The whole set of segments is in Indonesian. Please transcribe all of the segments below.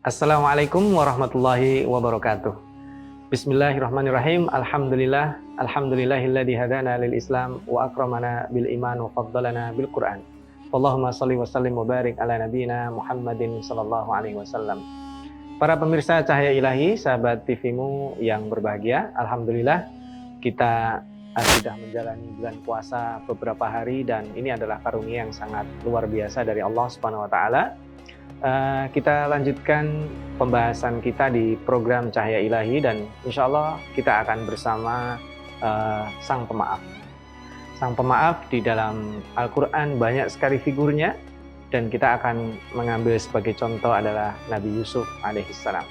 Assalamualaikum warahmatullahi wabarakatuh. Bismillahirrahmanirrahim. Alhamdulillahilladzi hadana lil Islam wa akramana bil iman wa faddalana bil Qur'an. Allahumma shalli wa sallim wa barik ala nabiyyina Muhammadin sallallahu alaihi wasallam. Para pemirsa Cahaya Ilahi, sahabat TV-mu yang berbahagia, alhamdulillah kita sudah menjalani bulan puasa beberapa hari dan ini adalah karunia yang sangat luar biasa dari Allah Subhanahu wa taala. Kita lanjutkan pembahasan kita di program Cahaya Ilahi dan insya Allah kita akan bersama Sang Pemaaf. Sang Pemaaf di dalam Al-Quran banyak sekali figurnya dan kita akan mengambil sebagai contoh adalah Nabi Yusuf alaihissalam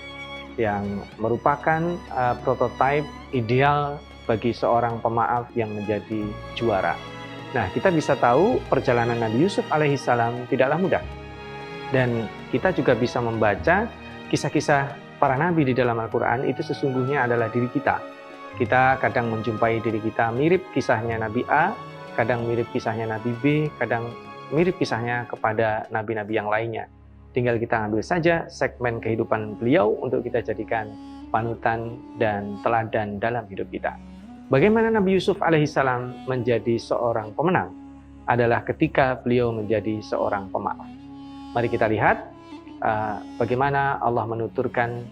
yang merupakan prototipe ideal bagi seorang pemaaf yang menjadi juara. Nah, kita bisa tahu perjalanan Nabi Yusuf alaihissalam tidaklah mudah. Dan kita juga bisa membaca kisah-kisah para nabi di dalam Al-Quran itu sesungguhnya adalah diri kita. Kita kadang menjumpai diri kita mirip kisahnya Nabi A, kadang mirip kisahnya Nabi B, kadang mirip kisahnya kepada nabi-nabi yang lainnya. Tinggal kita ambil saja segmen kehidupan beliau untuk kita jadikan panutan dan teladan dalam hidup kita. Bagaimana Nabi Yusuf alaihissalam menjadi seorang pemenang adalah ketika beliau menjadi seorang pemaaf. Mari kita lihat bagaimana Allah menuturkan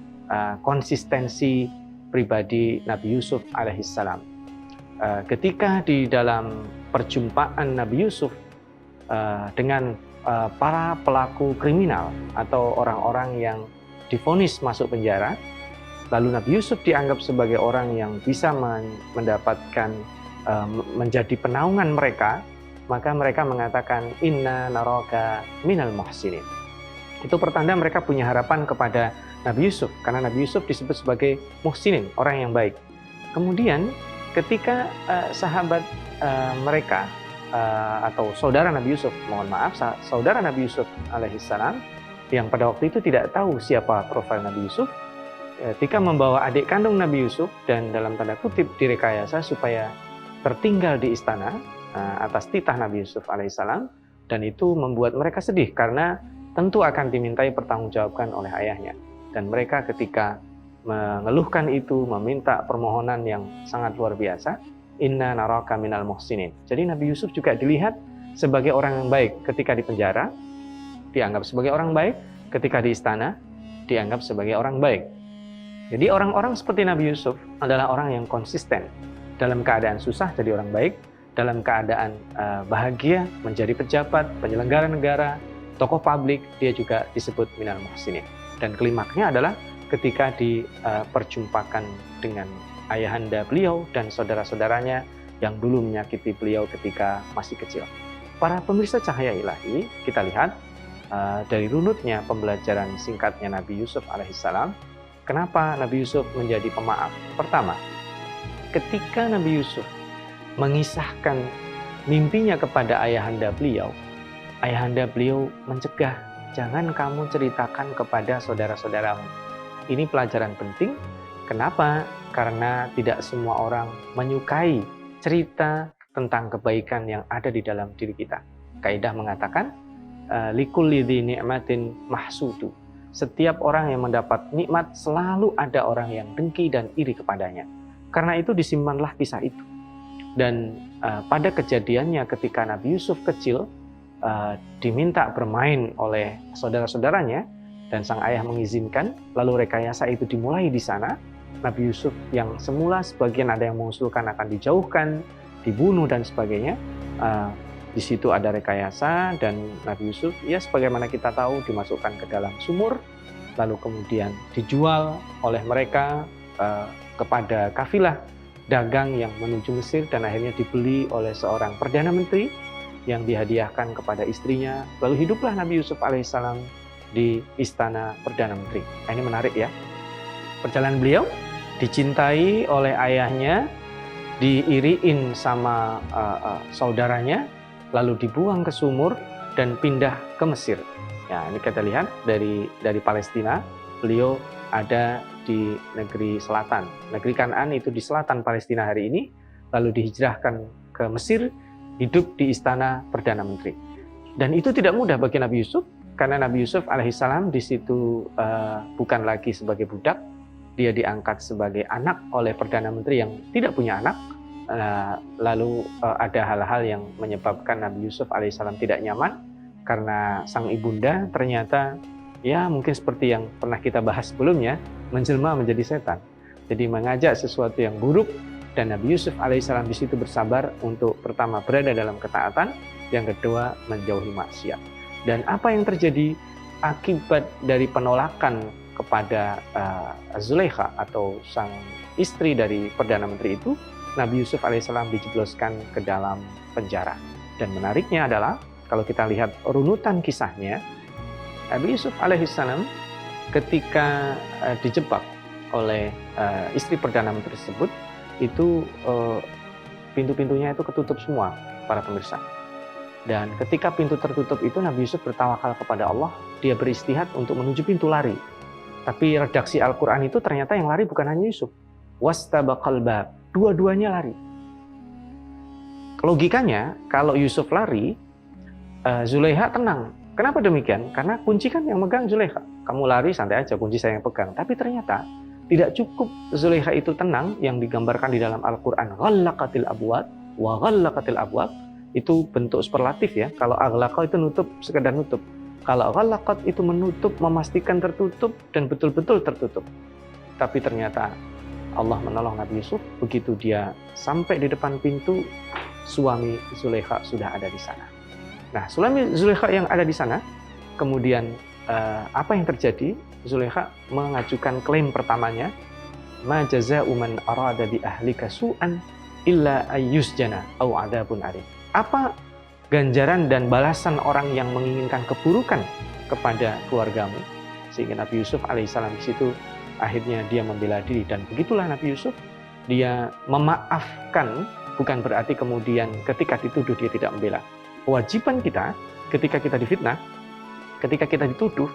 konsistensi pribadi Nabi Yusuf alaihissalam. Ketika di dalam perjumpaan Nabi Yusuf dengan para pelaku kriminal atau orang-orang yang divonis masuk penjara, lalu Nabi Yusuf dianggap sebagai orang yang bisa mendapatkan menjadi penaungan mereka, maka mereka mengatakan inna naraka minal muhsinin. Itu pertanda mereka punya harapan kepada Nabi Yusuf karena Nabi Yusuf disebut sebagai muhsinin, orang yang baik. Kemudian ketika sahabat mereka atau saudara Nabi Yusuf, saudara Nabi Yusuf alaihissalam yang pada waktu itu tidak tahu siapa profil Nabi Yusuf, ketika membawa adik kandung Nabi Yusuf dan dalam tanda kutip direkayasa supaya tertinggal di istana atas titah Nabi Yusuf alaihissalam, dan itu membuat mereka sedih karena tentu akan dimintai pertanggungjawabkan oleh ayahnya. Dan mereka ketika mengeluhkan itu, meminta permohonan yang sangat luar biasa, inna naraka minal muhsinin. Jadi Nabi Yusuf juga dilihat sebagai orang yang baik ketika di penjara, dianggap sebagai orang baik, ketika di istana, dianggap sebagai orang baik. Jadi orang-orang seperti Nabi Yusuf adalah orang yang konsisten. Dalam keadaan susah jadi orang baik, dalam keadaan bahagia menjadi pejabat, penyelenggara negara, tokoh publik, dia juga disebut minal muhsinin. Dan klimaknya adalah ketika diperjumpakan dengan ayahanda beliau dan saudara-saudaranya yang dulu menyakiti beliau ketika masih kecil. Para pemirsa Cahaya Ilahi, kita lihat dari runutnya pembelajaran singkatnya Nabi Yusuf alaihissalam, kenapa Nabi Yusuf menjadi pemaaf? Pertama, ketika Nabi Yusuf mengisahkan mimpinya kepada ayahanda beliau mencegah, jangan kamu ceritakan kepada saudara-saudaramu. Ini pelajaran penting. Kenapa? Karena tidak semua orang menyukai cerita tentang kebaikan yang ada di dalam diri kita. Kaidah mengatakan, likulli dzi ni'matin mahsudu. Setiap orang yang mendapat nikmat selalu ada orang yang dengki dan iri kepadanya. Karena itu disimpanlah kisah itu. Dan pada kejadiannya ketika Nabi Yusuf kecil diminta bermain oleh saudara-saudaranya dan sang ayah mengizinkan, lalu rekayasa itu dimulai di sana. Nabi Yusuf yang semula sebagian ada yang mengusulkan akan dijauhkan, dibunuh dan sebagainya, di situ ada rekayasa dan Nabi Yusuf ya sebagaimana kita tahu dimasukkan ke dalam sumur, lalu kemudian dijual oleh mereka kepada kafilah dagang yang menuju Mesir dan akhirnya dibeli oleh seorang perdana menteri yang dihadiahkan kepada istrinya. Lalu hiduplah Nabi Yusuf alaihissalam di istana perdana menteri. Nah, ini menarik ya. Perjalanan beliau dicintai oleh ayahnya, diiriin sama saudaranya, lalu dibuang ke sumur dan pindah ke Mesir. Ya, ini kita lihat dari Palestina, beliau ada di negeri selatan. Negeri Kanaan itu di selatan Palestina hari ini, lalu dihijrahkan ke Mesir, hidup di istana Perdana Menteri. Dan itu tidak mudah bagi Nabi Yusuf, karena Nabi Yusuf alaihissalam di situ bukan lagi sebagai budak, dia diangkat sebagai anak oleh Perdana Menteri yang tidak punya anak. Lalu ada hal-hal yang menyebabkan Nabi Yusuf alaihissalam tidak nyaman karena sang ibunda ternyata ya mungkin seperti yang pernah kita bahas sebelumnya, menjelma menjadi setan. Jadi mengajak sesuatu yang buruk, dan Nabi Yusuf alaihissalam di situ bersabar untuk pertama berada dalam ketaatan, yang kedua menjauhi maksiat. Dan apa yang terjadi akibat dari penolakan kepada Zulaikha atau sang istri dari Perdana Menteri itu, Nabi Yusuf alaihissalam dijebloskan ke dalam penjara. Dan menariknya adalah kalau kita lihat runutan kisahnya, Nabi Yusuf alaihissalam ketika dijebak oleh istri Perdana Menteri tersebut, itu pintu-pintunya itu ketutup semua, para pemirsa. Dan ketika pintu tertutup itu, Nabi Yusuf bertawakal kepada Allah, dia beristihad untuk menuju pintu lari. Tapi redaksi Al-Quran itu ternyata yang lari bukan hanya Yusuf. Wastabaqal bab, dua-duanya lari. Logikanya, kalau Yusuf lari, Zulaikha tenang. Kenapa demikian? Karena kunci kan yang megang Zulaikha. Kamu lari santai aja, kunci saya yang pegang. Tapi ternyata tidak cukup Zulaikha itu tenang, yang digambarkan di dalam Al-Quran. Ghallaqatil abwab, wa ghallaqatil abwab. Itu bentuk superlatif ya. Kalau aghlaqa itu nutup, sekedar nutup. Kalau ghallaqat itu menutup, memastikan tertutup dan betul-betul tertutup. Tapi ternyata Allah menolong Nabi Yusuf. Begitu dia sampai di depan pintu, suami Zulaikha sudah ada di sana. Nah, suami Zulaikha yang ada di sana, kemudian apa yang terjadi? Zulaikha mengajukan klaim pertamanya, ma jaza'u man arada bi ahlika su'an illa ayyusjana au adzabun alim. Apa ganjaran dan balasan orang yang menginginkan keburukan kepada keluargamu? Sehingga Nabi Yusuf alaihissalam di situ akhirnya dia membela diri, dan begitulah Nabi Yusuf, dia memaafkan, bukan berarti kemudian ketika dituduh dia tidak membela. Kewajiban kita ketika kita difitnah, ketika kita dituduh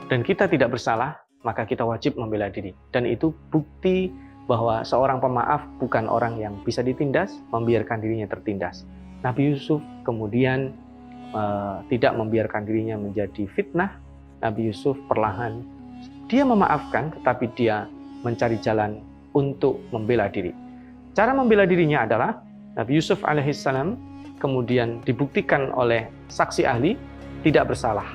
dan kita tidak bersalah, maka kita wajib membela diri. Dan itu bukti bahwa seorang pemaaf bukan orang yang bisa ditindas, membiarkan dirinya tertindas. Nabi Yusuf kemudian tidak membiarkan dirinya menjadi fitnah. Nabi Yusuf perlahan dia memaafkan, tetapi dia mencari jalan untuk membela diri. Cara membela dirinya adalah Nabi Yusuf alaihissalam kemudian dibuktikan oleh saksi ahli tidak bersalah.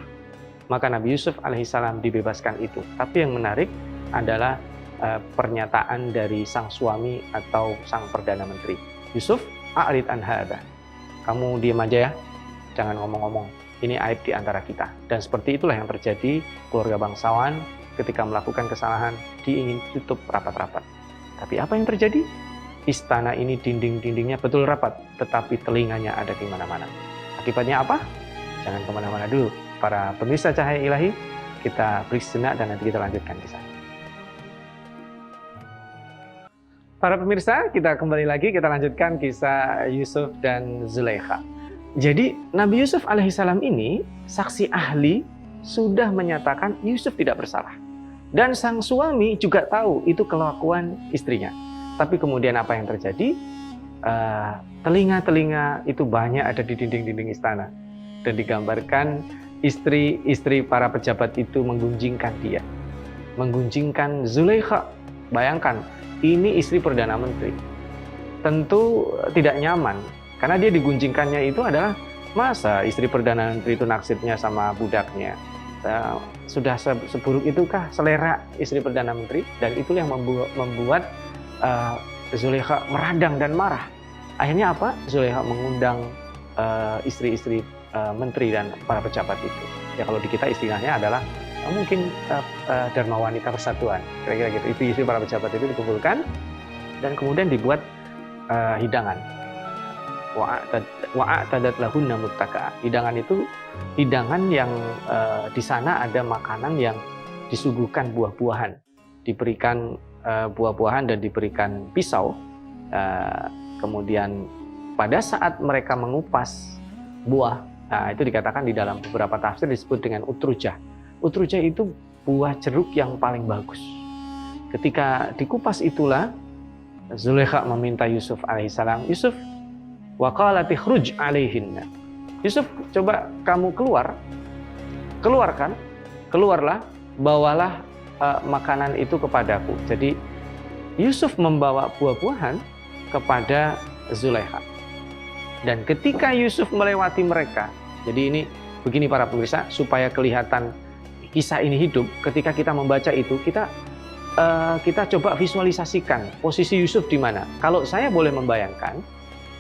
Maka Nabi Yusuf alaihissalam dibebaskan itu. Tapi yang menarik adalah pernyataan dari sang suami atau sang Perdana Menteri. Yusuf, a'rid an hadza. Kamu diam aja ya, jangan ngomong-ngomong. Ini aib di antara kita. Dan seperti itulah yang terjadi keluarga bangsawan ketika melakukan kesalahan, dia ingin tutup rapat-rapat. Tapi apa yang terjadi? Istana ini dinding-dindingnya betul rapat, tetapi telinganya ada di mana-mana. Akibatnya apa? Jangan kemana-mana dulu. Para pemirsa Cahaya Ilahi, kita break sejenak dan nanti kita lanjutkan kisah. Para pemirsa, kita kembali lagi, kita lanjutkan kisah Yusuf dan Zulaikha. Jadi Nabi Yusuf alaihissalam ini, saksi ahli sudah menyatakan Yusuf tidak bersalah. Dan sang suami juga tahu itu kelakuan istrinya. Tapi kemudian apa yang terjadi? Telinga-telinga itu banyak ada di dinding-dinding istana. Dan digambarkan istri-istri para pejabat itu menggunjingkan dia. Menggunjingkan Zulaikha. Bayangkan, ini istri Perdana Menteri. Tentu tidak nyaman. Karena dia digunjingkannya itu adalah, masa istri Perdana Menteri itu naksirnya sama budaknya. Sudah seburuk itukah selera istri Perdana Menteri? Dan itulah yang membuat Zulaikha meradang dan marah. Akhirnya apa? Zulaikha mengundang istri-istri menteri dan para pejabat itu. Ya kalau di kita istilahnya adalah mungkin Dharma Wanita Persatuan, kira-kira gitu. Itu istri para pejabat itu dikumpulkan dan kemudian dibuat hidangan. Wa'atadat lahunna muttaka. Hidangan itu hidangan yang di sana ada makanan yang disuguhkan buah-buahan, diberikan buah-buahan dan diberikan pisau. Kemudian pada saat mereka mengupas buah, itu dikatakan di dalam beberapa tafsir disebut dengan utrujah. Utrujah itu buah jeruk yang paling bagus. Ketika dikupas itulah Zulaikha meminta Yusuf alaihissalam, Yusuf, wa qalat ikhruj alaihinna. Yusuf, coba kamu keluar keluarlah, bawalah makanan itu kepadaku. Jadi Yusuf membawa buah-buahan kepada Zulaikha. Dan ketika Yusuf melewati mereka, jadi ini begini para pemirsa, supaya kelihatan kisah ini hidup, ketika kita membaca itu, kita coba visualisasikan posisi Yusuf di mana. Kalau saya boleh membayangkan,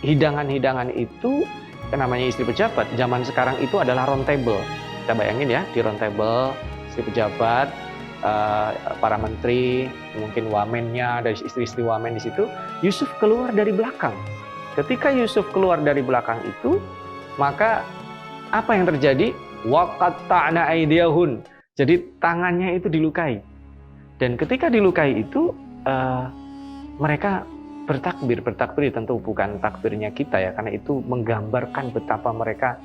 hidangan-hidangan itu, namanya istri pejabat, zaman sekarang itu adalah round table. Kita bayangin ya, di round table, istri pejabat, para menteri, mungkin wamennya, dari istri-istri wamen di situ, Yusuf keluar dari belakang. Ketika Yusuf keluar dari belakang itu, maka apa yang terjadi? Waqatta'na aydiyahun. Jadi tangannya itu dilukai. Dan ketika dilukai itu, mereka bertakbir tentu bukan takbirnya kita ya, karena itu menggambarkan betapa mereka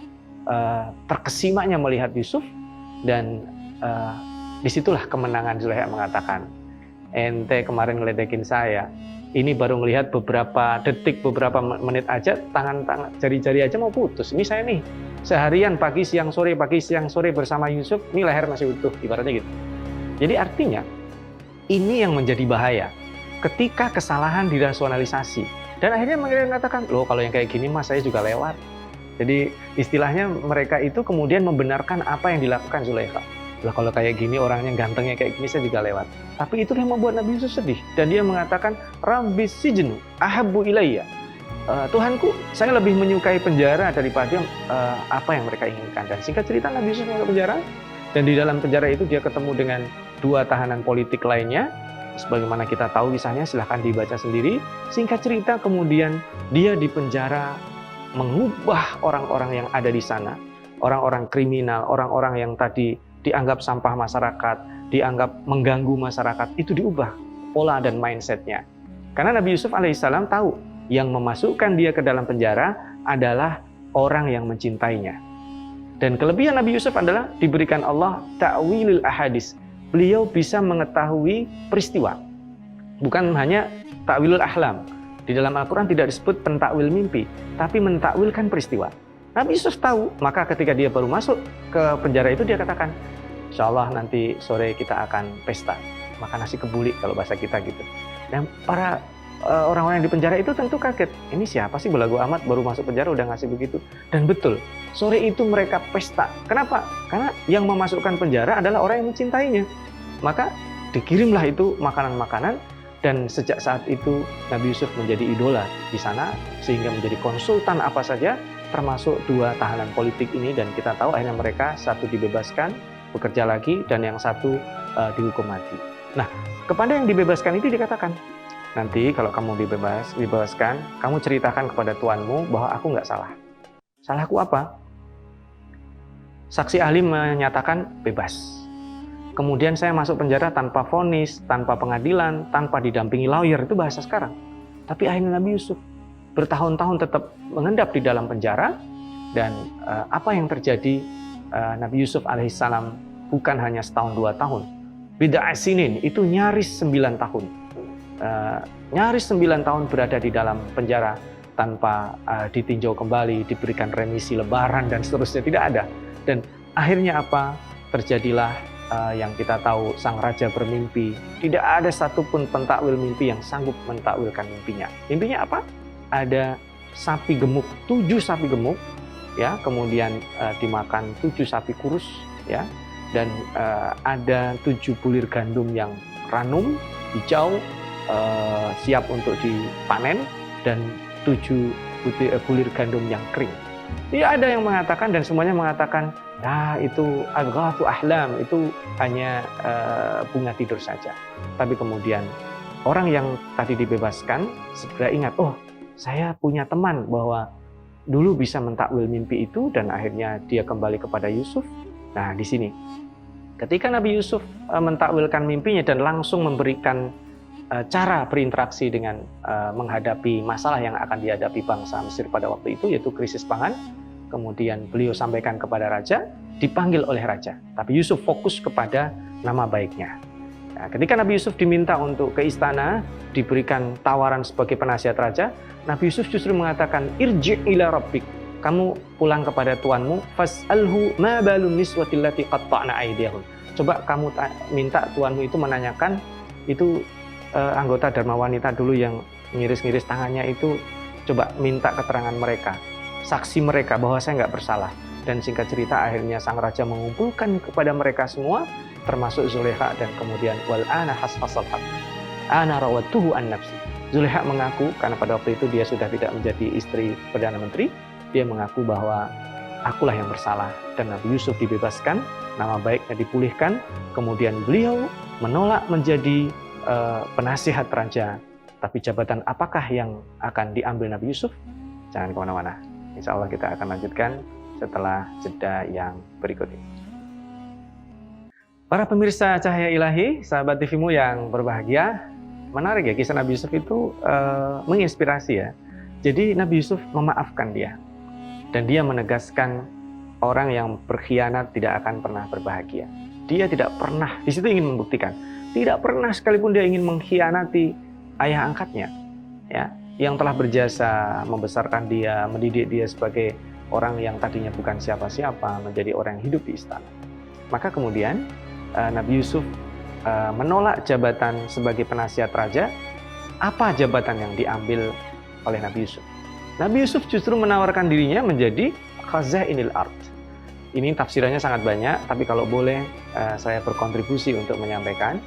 terkesimanya melihat Yusuf. Dan disitulah kemenangan. Zulaikha mengatakan, ente kemarin ngeledekin saya, ini baru melihat beberapa detik, beberapa menit aja, tangan jari-jari aja mau putus. Ini saya nih seharian pagi siang sore bersama Yusuf, ini leher masih utuh, ibaratnya gitu. Jadi artinya ini yang menjadi bahaya ketika kesalahan dirasionalisasi. Dan akhirnya mereka mengatakan, loh kalau yang kayak gini mas saya juga lewat. Jadi istilahnya mereka itu kemudian membenarkan apa yang dilakukan Zulaikha. Lah kalau kayak gini orangnya gantengnya kayak gini saya juga lewat. Tapi itu yang membuat Nabi Yusuf sedih. Dan dia mengatakan, Rabbis sijnu ahabbu ilayya. Tuhanku, saya lebih menyukai penjara daripada apa yang mereka inginkan. Dan singkat cerita Nabi Yusuf masuk penjara. Dan di dalam penjara itu dia ketemu dengan 2 tahanan politik lainnya. Sebagaimana kita tahu kisahnya, silahkan dibaca sendiri. Singkat cerita kemudian dia di penjara mengubah orang-orang yang ada di sana. Orang-orang kriminal, orang-orang yang tadi dianggap sampah masyarakat, dianggap mengganggu masyarakat, itu diubah pola dan mindsetnya. Karena Nabi Yusuf alaihissalam tahu yang memasukkan dia ke dalam penjara adalah orang yang mencintainya. Dan kelebihan Nabi Yusuf adalah diberikan Allah ta'wilul ahadis. Beliau bisa mengetahui peristiwa. Bukan hanya ta'wilul ahlam. Di dalam Al-Quran tidak disebut pentakwil mimpi, tapi mentakwilkan peristiwa. Nabi Yusuf tahu, maka ketika dia baru masuk ke penjara itu dia katakan, insya Allah nanti sore kita akan pesta, makan nasi kebuli kalau bahasa kita gitu. Dan para orang-orang yang di penjara itu tentu kaget, ini siapa sih belagu amat baru masuk penjara udah ngasih begitu. Dan betul, sore itu mereka pesta. Kenapa? Karena yang memasukkan penjara adalah orang yang mencintainya. Maka dikirimlah itu makanan-makanan. Dan sejak saat itu Nabi Yusuf menjadi idola di sana, sehingga menjadi konsultan apa saja, termasuk 2 tahanan politik ini. Dan kita tahu akhirnya mereka satu dibebaskan, bekerja lagi, dan yang satu dihukum mati. Nah, kepada yang dibebaskan itu dikatakan, nanti kalau kamu dibebaskan, kamu ceritakan kepada tuanmu bahwa aku nggak salah. Salahku apa? Saksi ahli menyatakan bebas. Kemudian saya masuk penjara tanpa vonis, tanpa pengadilan, tanpa didampingi lawyer, itu bahasa sekarang. Tapi akhirnya Nabi Yusuf bertahun-tahun tetap mengendap di dalam penjara. Dan apa yang terjadi, Nabi Yusuf alaihissalam bukan hanya setahun 2 tahun. Bid'a sinin, itu nyaris 9 tahun. Nyaris 9 tahun berada di dalam penjara tanpa ditinjau kembali, diberikan remisi lebaran dan seterusnya, tidak ada. Dan akhirnya apa? Terjadilah yang kita tahu, sang raja bermimpi. Tidak ada satupun pentakwil mimpi yang sanggup mentakwilkan mimpinya. Mimpinya apa? Ada sapi gemuk, 7 sapi gemuk, ya, kemudian dimakan 7 sapi kurus, ya, dan ada 7 bulir gandum yang ranum, hijau, siap untuk dipanen, dan 7 bulir gandum yang kering. Tidak ada yang mengatakan, dan semuanya mengatakan, nah itu adghathu ahlam, itu hanya bunga tidur saja. Tapi kemudian orang yang tadi dibebaskan segera ingat, oh saya punya teman bahwa dulu bisa mentakwil mimpi itu, dan akhirnya dia kembali kepada Yusuf. Nah di sini, ketika Nabi Yusuf mentakwilkan mimpinya dan langsung memberikan cara berinteraksi dengan menghadapi masalah yang akan dihadapi bangsa Mesir pada waktu itu, yaitu krisis pangan. Kemudian beliau sampaikan kepada raja, dipanggil oleh raja. Tapi Yusuf fokus kepada nama baiknya. Nah, ketika Nabi Yusuf diminta untuk ke istana, diberikan tawaran sebagai penasihat raja, Nabi Yusuf justru mengatakan, irji' ila rabbik, kamu pulang kepada tuanmu, fas'alhu ma balun niswatil lati qatta'na aydiyahum. Coba kamu minta tuanmu itu menanyakan itu anggota Dharma wanita dulu yang ngiris-ngiris tangannya itu, coba minta keterangan mereka, saksi mereka bahwa saya nggak bersalah. Dan singkat cerita akhirnya sang raja mengumpulkan kepada mereka semua, termasuk Zulekha, dan kemudian wal ana hasfasal haq ana rawatuhu an nafsi. Zulekha mengaku, karena pada waktu itu dia sudah tidak menjadi istri Perdana Menteri, dia mengaku bahwa akulah yang bersalah, dan Nabi Yusuf dibebaskan, nama baiknya dipulihkan, kemudian beliau menolak menjadi penasihat raja. Tapi jabatan apakah yang akan diambil Nabi Yusuf? Jangan kemana-mana. Insya Allah kita akan lanjutkan setelah jeda yang berikut ini. Para pemirsa Cahaya Ilahi, sahabat TV-mu yang berbahagia, menarik ya, kisah Nabi Yusuf itu menginspirasi ya. Jadi Nabi Yusuf memaafkan dia, dan dia menegaskan orang yang berkhianat tidak akan pernah berbahagia. Dia tidak pernah, di situ ingin membuktikan, tidak pernah sekalipun dia ingin mengkhianati ayah angkatnya, ya, yang telah berjasa membesarkan dia, mendidik dia sebagai orang yang tadinya bukan siapa-siapa, menjadi orang yang hidup di istana. Maka kemudian Nabi Yusuf menolak jabatan sebagai penasihat raja. Apa jabatan yang diambil oleh Nabi Yusuf? Nabi Yusuf justru menawarkan dirinya menjadi khazainil ard. Ini tafsirannya sangat banyak, tapi kalau boleh saya berkontribusi untuk menyampaikan,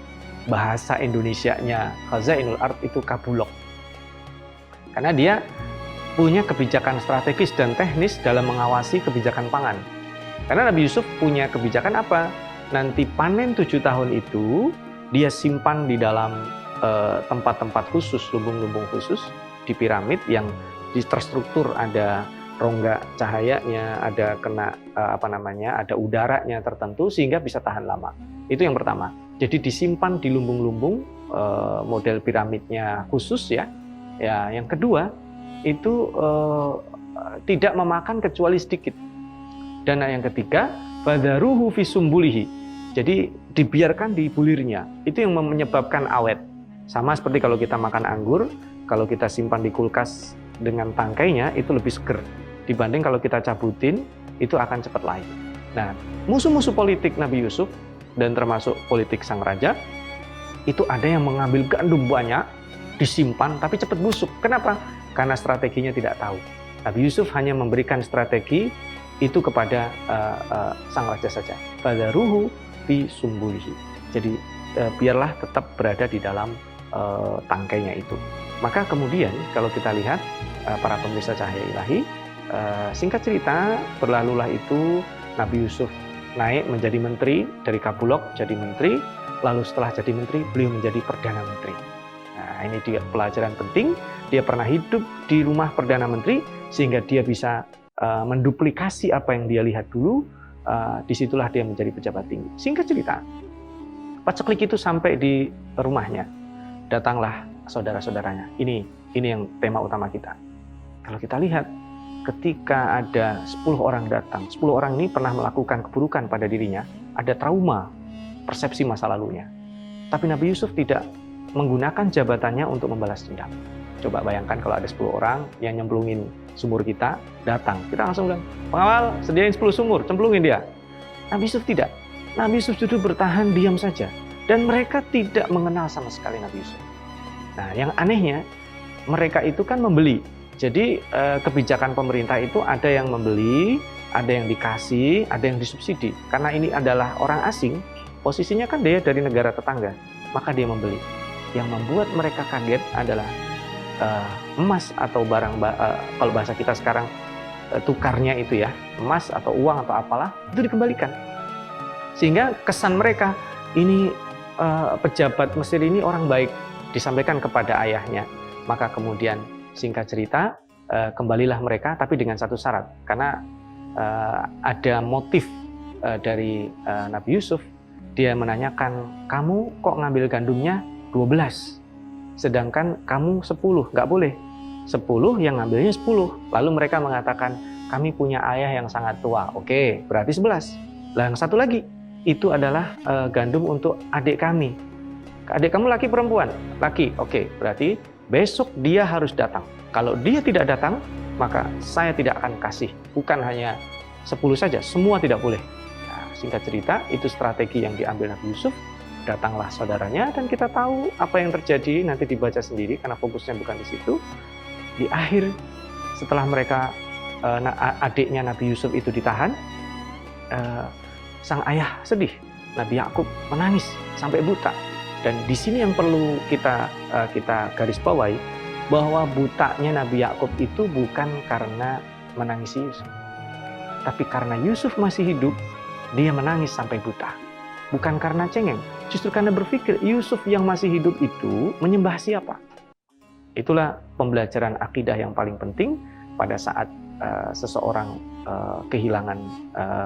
bahasa Indonesianya khazainul ard itu kabulok. Karena dia punya kebijakan strategis dan teknis dalam mengawasi kebijakan pangan. Karena Nabi Yusuf punya kebijakan apa? Nanti panen 7 tahun itu dia simpan di dalam tempat-tempat khusus, lumbung-lumbung khusus di piramid yang terstruktur, ada rongga cahayanya, ada ada udaranya tertentu sehingga bisa tahan lama. Itu yang pertama. Jadi disimpan di lumbung-lumbung model piramidnya khusus ya. Ya, yang kedua itu tidak memakan kecuali sedikit. Dan yang ketiga, fadharuhu fi sumbulihi. Jadi dibiarkan di bulirnya. Itu yang menyebabkan awet. Sama seperti kalau kita makan anggur, kalau kita simpan di kulkas dengan tangkainya itu lebih seger dibanding kalau kita cabutin, itu akan cepat layu. Nah, musuh-musuh politik Nabi Yusuf dan termasuk politik sang raja itu ada yang mengambil gandum banyak, disimpan tapi cepat busuk. Kenapa? Karena strateginya tidak tahu. Nabi Yusuf hanya memberikan strategi itu kepada sang raja saja. Fadharuhu fi sumbulihi. Jadi biarlah tetap berada di dalam tangkainya itu. Maka kemudian kalau kita lihat para pemirsa Cahaya Ilahi, singkat cerita berlalulah itu Nabi Yusuf naik menjadi menteri, dari Kabulok jadi menteri, lalu setelah jadi menteri beliau menjadi Perdana Menteri. Nah, ini dia pelajaran penting. Dia pernah hidup di rumah Perdana Menteri sehingga dia bisa menduplikasi apa yang dia lihat dulu. Disitulah dia menjadi pejabat tinggi. Singkat cerita, paceklik itu sampai di rumahnya. Datanglah saudara-saudaranya. Ini yang tema utama kita. Kalau kita lihat, ketika ada 10 orang datang, 10 orang ini pernah melakukan keburukan pada dirinya, ada trauma, persepsi masa lalunya. Tapi Nabi Yusuf tidak menggunakan jabatannya untuk membalas dendam. Coba bayangkan kalau ada 10 orang yang nyemplungin sumur kita, datang. Kita langsung bilang, pengawal sediain 10 sumur, cemplungin dia. Nabi Yusuf tidak. Nabi Yusuf duduk bertahan, diam saja. Dan mereka tidak mengenal sama sekali Nabi Yusuf. Nah, yang anehnya, mereka itu kan membeli. Jadi kebijakan pemerintah itu ada yang membeli, ada yang dikasih, ada yang disubsidi. Karena ini adalah orang asing, posisinya kan dia dari negara tetangga, maka dia membeli. Yang membuat mereka kaget adalah emas atau barang, kalau bahasa kita sekarang tukarnya itu ya, emas atau uang atau apalah, itu dikembalikan. Sehingga kesan mereka, ini pejabat Mesir ini orang baik, disampaikan kepada ayahnya. Maka kemudian singkat cerita, kembalilah mereka, tapi dengan satu syarat. Karena ada motif dari Nabi Yusuf. Dia menanyakan, kamu kok ngambil gandumnya 12? Sedangkan kamu 10, nggak boleh. 10 yang ngambilnya 10. Lalu mereka mengatakan, kami punya ayah yang sangat tua. Oke, berarti 11. Lah yang satu lagi, itu adalah gandum untuk adik kami. Adik kamu laki perempuan? Laki. Oke, berarti besok dia harus datang. Kalau dia tidak datang, maka saya tidak akan kasih. Bukan hanya 10 saja, semua tidak boleh. Nah, singkat cerita, itu strategi yang diambil Nabi Yusuf. Datanglah saudaranya, dan kita tahu apa yang terjadi, nanti dibaca sendiri, karena fokusnya bukan di situ. Di akhir, setelah mereka, adiknya Nabi Yusuf itu ditahan, sang ayah sedih. Nabi Yakub menangis sampai buta. Dan di sini yang perlu kita garis bawahi, bahwa butanya Nabi Yakub itu bukan karena menangisi Yusuf, tapi karena Yusuf masih hidup, dia menangis sampai buta. Bukan karena cengeng, justru karena berpikir Yusuf yang masih hidup itu menyembah siapa. Itulah pembelajaran akidah yang paling penting pada saat seseorang kehilangan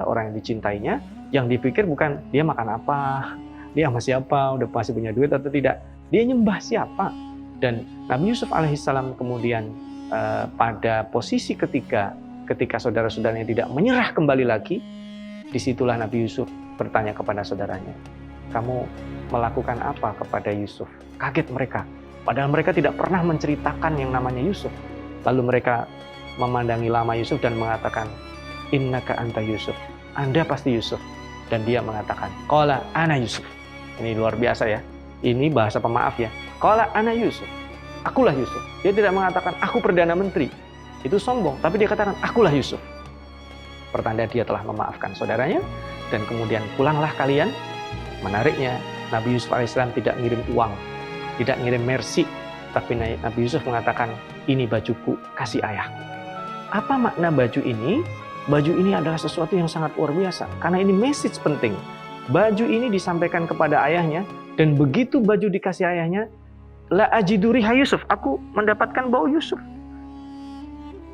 orang yang dicintainya, yang dipikir bukan dia makan apa, dia sama siapa, udah pasti punya duit atau tidak, dia nyembah siapa. Dan Nabi Yusuf alaihissalam kemudian pada posisi ketika saudara-saudaranya tidak menyerah kembali lagi, disitulah Nabi Yusuf bertanya kepada saudaranya, kamu melakukan apa kepada Yusuf? Kaget mereka, padahal mereka tidak pernah menceritakan yang namanya Yusuf. Lalu mereka memandangi lama Yusuf dan mengatakan, innaka anta Yusuf, Anda pasti Yusuf. Dan dia mengatakan, qala ana Yusuf. Ini luar biasa ya, ini bahasa pemaaf ya. Qala ana Yusuf, akulah Yusuf. Dia tidak mengatakan aku Perdana Menteri, itu sombong, tapi dia katakan akulah Yusuf. Pertanda dia telah memaafkan saudaranya. Dan kemudian pulanglah kalian. Menariknya, Nabi Yusuf alaihissalam tidak ngirim uang, tidak ngirim mercy, tapi Nabi Yusuf mengatakan, ini bajuku, kasih ayahku. Apa makna baju ini? Baju ini adalah sesuatu yang sangat luar biasa, karena ini message penting. Baju ini disampaikan kepada ayahnya, dan begitu baju dikasih ayahnya, la ajidu riha Yusuf, aku mendapatkan bau Yusuf.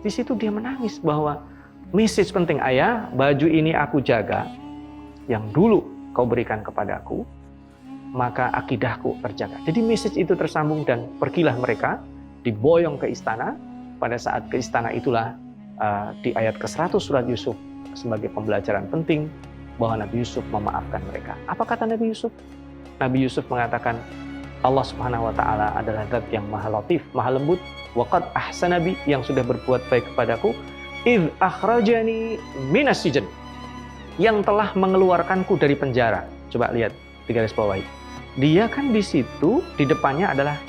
Di situ dia menangis bahwa message penting, ayah, baju ini aku jaga, yang dulu kau berikan kepadaku, maka akidahku terjaga. Jadi message itu tersambung, dan pergilah mereka, diboyong ke istana. Pada saat ke istana itulah di ayat ke-100 surat Yusuf sebagai pembelajaran penting bahwa Nabi Yusuf memaafkan mereka. Apa kata Nabi Yusuf? Nabi Yusuf mengatakan, Allah Subhanahu wa taala adalah zat yang maha latif, maha lembut, wa qad ahsana bi, yang sudah berbuat baik kepadaku, idz akhrajani minas sijn, yang telah mengeluarkanku dari penjara. Coba lihat di garis bawahi. Dia kan di situ, di depannya adalah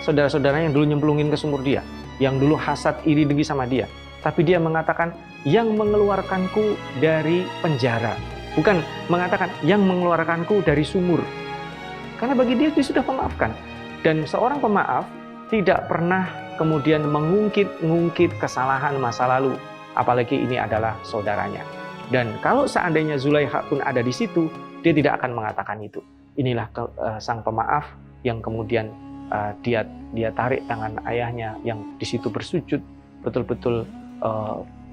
saudara-saudaranya yang dulu nyemplungin ke sumur dia, yang dulu hasad iri dengki sama dia. Tapi dia mengatakan yang mengeluarkanku dari penjara, bukan mengatakan yang mengeluarkanku dari sumur. Karena bagi dia sudah memaafkan. Dan seorang pemaaf tidak pernah kemudian mengungkit kesalahan masa lalu, apalagi ini adalah saudaranya. Dan kalau seandainya Zulaikha pun ada di situ, dia tidak akan mengatakan itu. Inilah sang pemaaf yang kemudian dia tarik tangan ayahnya yang di situ bersujud, betul-betul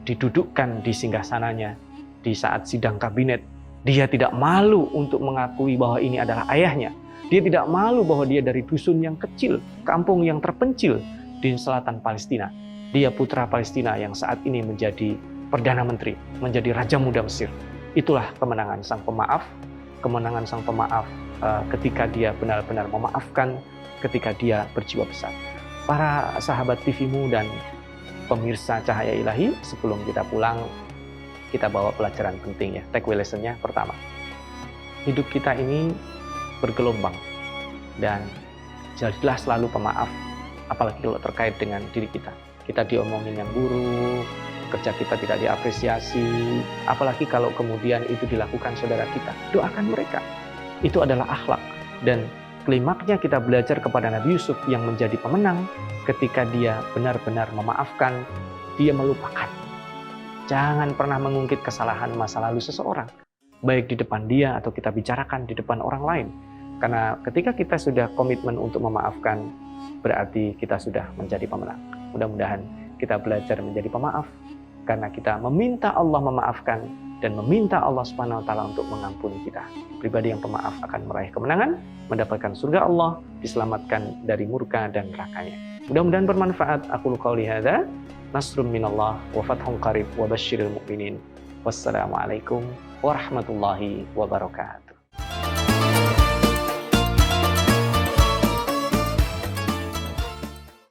didudukkan di singgasananya di saat sidang kabinet. Dia tidak malu untuk mengakui bahwa ini adalah ayahnya. Dia tidak malu bahwa dia dari dusun yang kecil, kampung yang terpencil di selatan Palestina. Dia putra Palestina yang saat ini menjadi Perdana Menteri, menjadi Raja Muda Mesir. Itulah kemenangan sang pemaaf. Kemenangan sang pemaaf ketika dia benar-benar memaafkan, ketika dia berjiwa besar. Para sahabat TV-mu dan pemirsa Cahaya Ilahi, sebelum kita pulang, kita bawa pelajaran penting ya. Take away lesson-nya pertama. Hidup kita ini bergelombang, dan jadilah selalu pemaaf, apalagi kalau terkait dengan diri kita. Kita diomongin yang buruk, kerja kita tidak diapresiasi, apalagi kalau kemudian itu dilakukan saudara kita. Doakan mereka. Itu adalah akhlak. Dan klimaknya kita belajar kepada Nabi Yusuf yang menjadi pemenang ketika dia benar-benar memaafkan, dia melupakan. Jangan pernah mengungkit kesalahan masa lalu seseorang, baik di depan dia atau kita bicarakan di depan orang lain. Karena ketika kita sudah komitmen untuk memaafkan, berarti kita sudah menjadi pemenang. Mudah-mudahan kita belajar menjadi pemaaf, karena kita meminta Allah memaafkan dan meminta Allah Subhanahu wa taala untuk mengampuni kita. Pribadi yang pemaaf akan meraih kemenangan, mendapatkan surga Allah, diselamatkan dari murka dan nerakanya. Mudah-mudahan bermanfaat. Aku qouli hadza, nasrun minallah wa fathun qarib wa basyiril mu'minin. Wassalamualaikum warahmatullahi wabarakatuh.